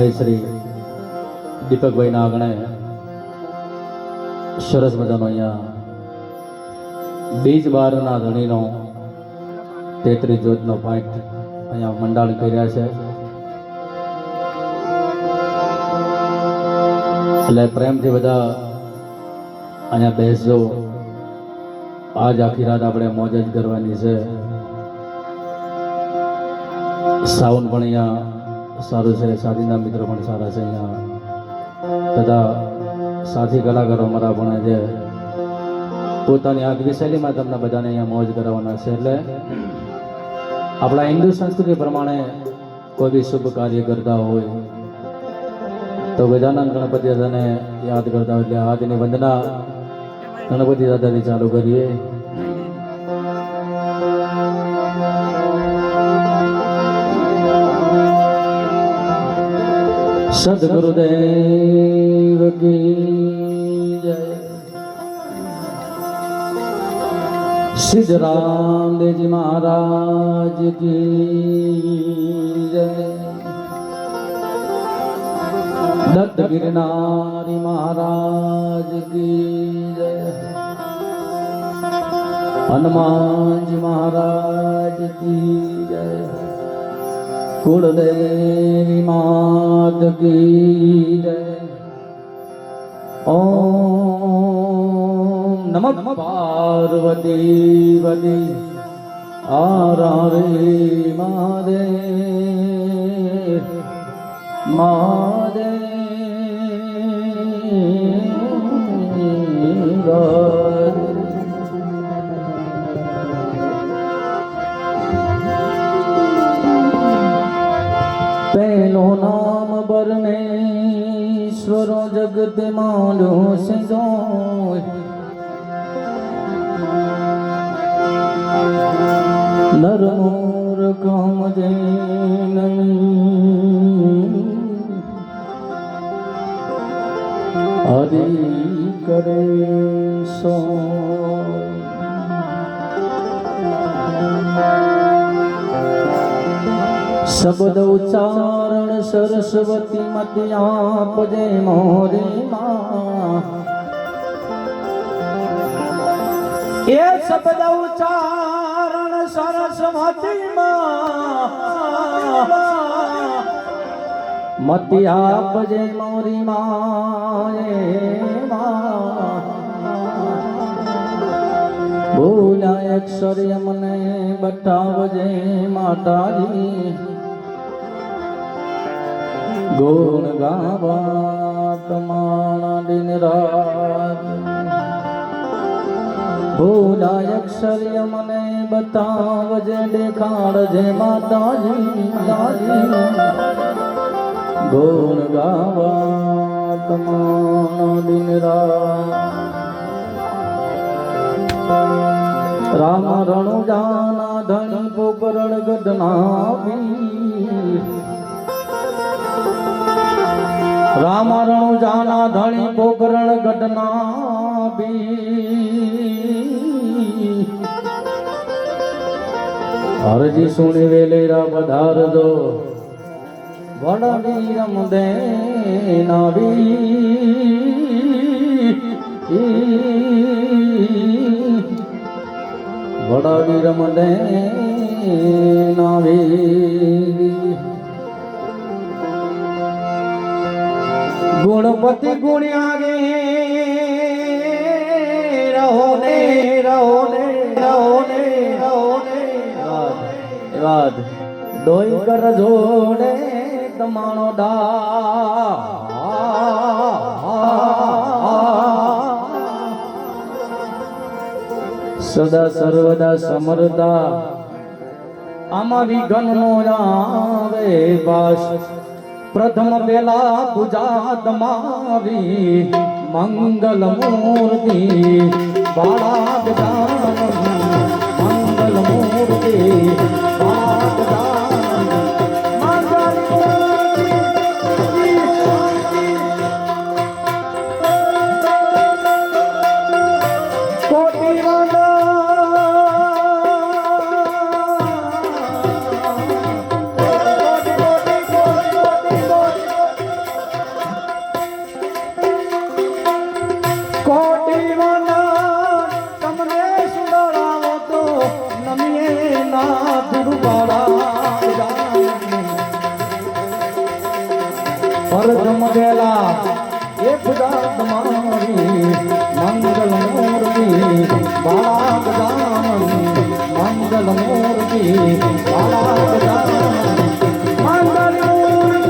ભાઈ શ્રી દીપકભાઈના આંગણે સરસ મજાનો અહીંયા બીજ બારના ધણીનો 33 જોતનો પાઠ અહીંયા મંડાણ કર્યા છે. એટલે પ્રેમથી બધા અહીંયા બેસજો. આજ આખી રાત આપણે મોજ જ કરવાની છે. સાઉન્ડ પણ અહીંયા સારું છે, સાથીના મિત્રો પણ સારા છે. અહીંયા બધા સાથી કલાકારો અમારા પણ જે પોતાની આગવી શૈલીમાં તમને બધાને અહીંયા મોજ કરાવવાના છે. એટલે આપણા હિન્દુ સંસ્કૃતિ પ્રમાણે કોઈ બી શુભ કાર્ય કરતા હોય તો ગજાનંદ ગણપતિ દાદાને યાદ કરતા હોય. એટલે આજની વંદના ગણપતિ દાદાથી ચાલુ કરીએ. સદગુરુદેવ કી જય. સિદ્ધ રામદેવજી મહારાજ કી જય. દત્ત ગિરનારી મહારાજ કી જય. હનુમાનજી મહારાજ કી જય. કુળદેવી માત કી જય. ઓમ નમઃ પાર્વતી વતી આરારે મહાદેવ મહાદેવ. પેલો નામ પરમેશ્વરો જગત માંડો સિંધો. નરમોર કામ દે હરિ કરે સો. શબ્દ ઉચ્ચારણ સરસ્વતી મતી આપજે મોરી માં. એ શબ્દ ઉચ્ચારણ સરસ્વતી મતી આપજે મોરી માં. બોલાય અક્ષર મને બતાવજે માતાજી. ગુણ ગાવા તમારા દિન રાત. બોલાય અક્ષર મને બતાવજે દેખાડજે માતાજી. ગુણ ગાવા તમારા દિન રાત. રામ રણુજાના ધણી પોકરણ ગદના વીર. રામ રણુજાના ધણી પોકરણ ગદના વીર. હરજી સુણી વેલેરા પધારજો વડા વીરમ દે નાવી. વડા વીરમ દે નાવી. ગુણપતિ ગુણ્યા ગે રહો ને રહો ને રહો ને રહો ને. વાત ડોઈ કર જોડે તમારો દા. સદા સર્વદા સમરતા આમાં વિઘન નો આવે પાસ. પ્રથમ પેલા પૂજા તમારી મંગલ મૂર્તિ બાળા ગજાનન. મંગલ મૂર્તિ બાળા ગજાનન. પરધમ દેલા એ ખુદા તમારી મંગલ મૂર્તિ બાળા ગજાનન મંગલ મૂર્તિ બાળા ગજાનન મંગલ મૂર્તિ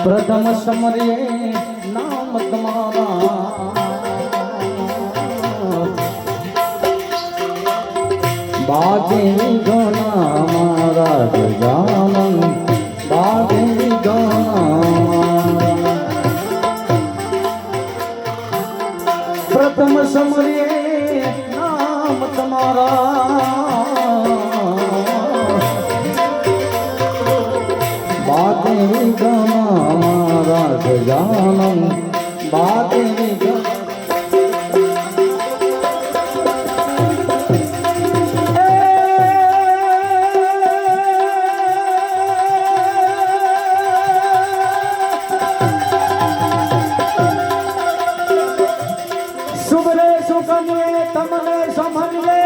પ્રથમ સમરે નામ તમારા બાગે ગણા મારા ગજાનન બાગે ગણા પ્રથમ સમરે નામ તમારા બાગે ગણા મારા ગજાનન બાગે ગણા સુબરે સુકન્યે તમને સમજલે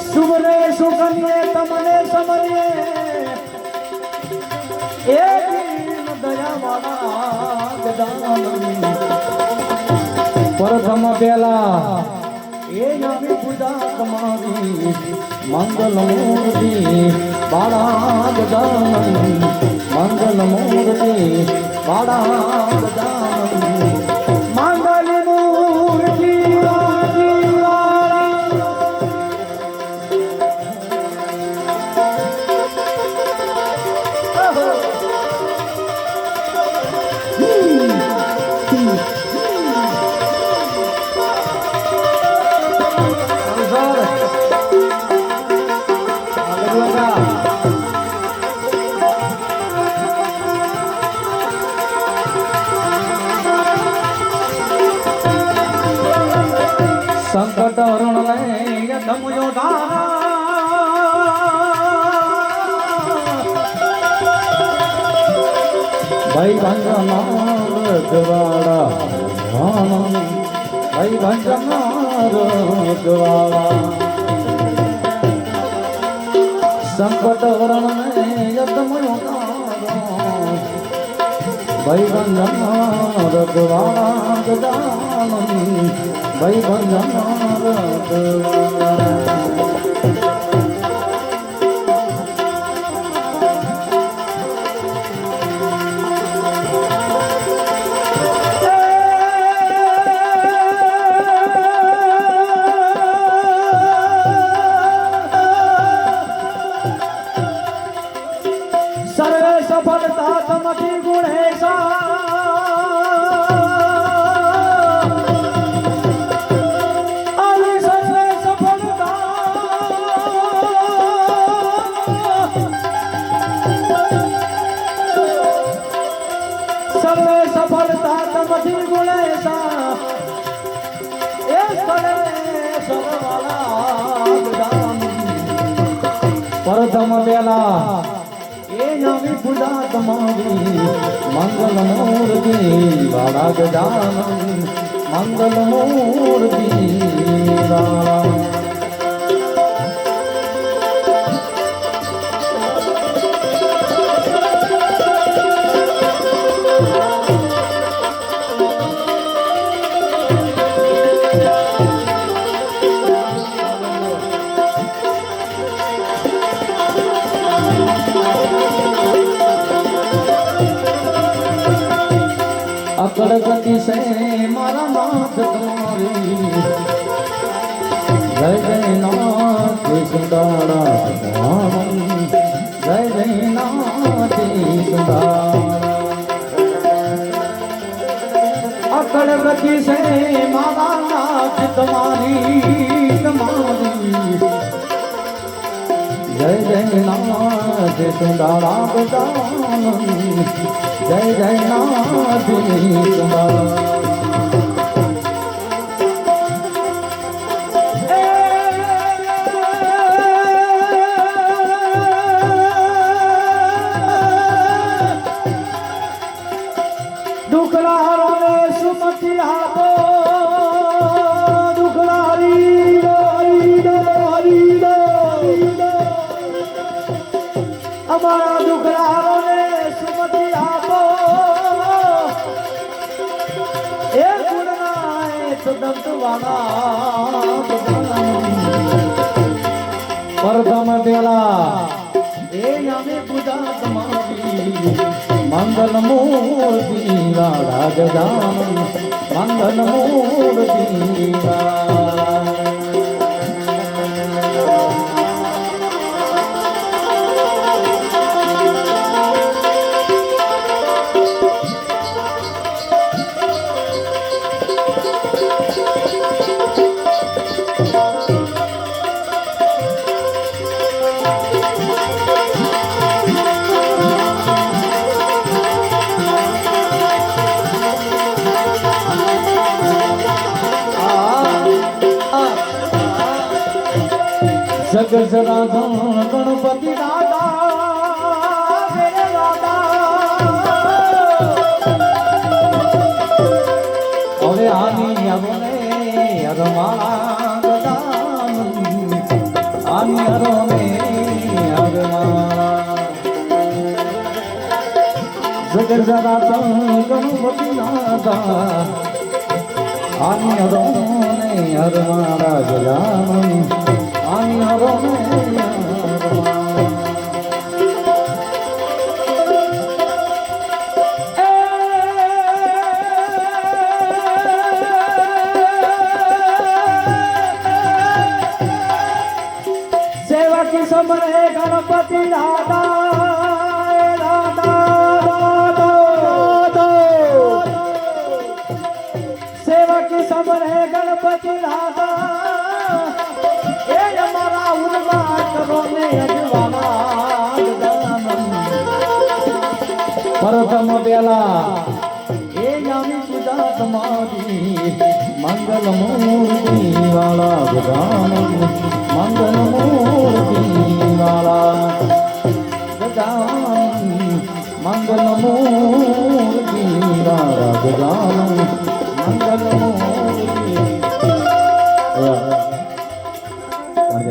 સુબરે સુકન્યે તમને સમજે એ દીન દયાવાળા ગજાનન પ્રથમ પેલા એ નવી પૂજા તમારી મંગલ મૂર્તિ બાળા ગજાનન મંગલ મૂર્તિ બાળા ગજાનન મંગલ મૂર્તિ સંકટ હરણ લય ધમયો ભાઈ ભંજના રજવાડા ભાઈ ભંજના રજવાડા સંકટ હરણ લય ધમયો ભાઈ ભંજના રજવાડા ગજાનન ભાઈ ભંજના રજવાડા સર્વે સફળતા તમથી ગુણેશા સર્વે સફળતા તમથી ગુણેશા એ સ્થળે સરવાળા ગજાનન પ્રથમ પેલા એ નવી પૂજા તમારી મંગલ મૂર્તિ બાળા ગજાનન મંગલ મૂર્તિ બાળા અકળગતિ સે મારા નાથ તમારી જય જય નાથ સુંદરા જય જય નાથ સુંદરા જય જય નાથ સુંદરા ગજાનન જય જય નાથ સુંદરા અમારા દુખડાઓને સુમતિ આપો એ ગુણનાય સુદંતવાળા પરધમ પેલા એ નામે પૂજા તમારી મંગલ મૂર્તિ વાળા ગજાનન મંગલ મૂર્તિ જગજરાધન ગણપતિ દાદા મેરે દાદા હવે આની અમને અરમાળા ગજાનન આની અરમે અરમાળા જગજરાધન ગણપતિ દાદા આની અરમે અરમાળા ગજાનન सेवा की समरे गणपति दादा सेवा की समरे गणपति दादा પરધમ પેલા એ નામી પૂજા તમારી મંગલ મૂર્તિ વાળા ગજાનન મંગલ મૂર્તિ વાળા ગજાનન મંગલ મૂર્તિ વાળા ગજાનન મંગલ મૂર્તિ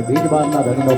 બીજ બાર ના ધણીનો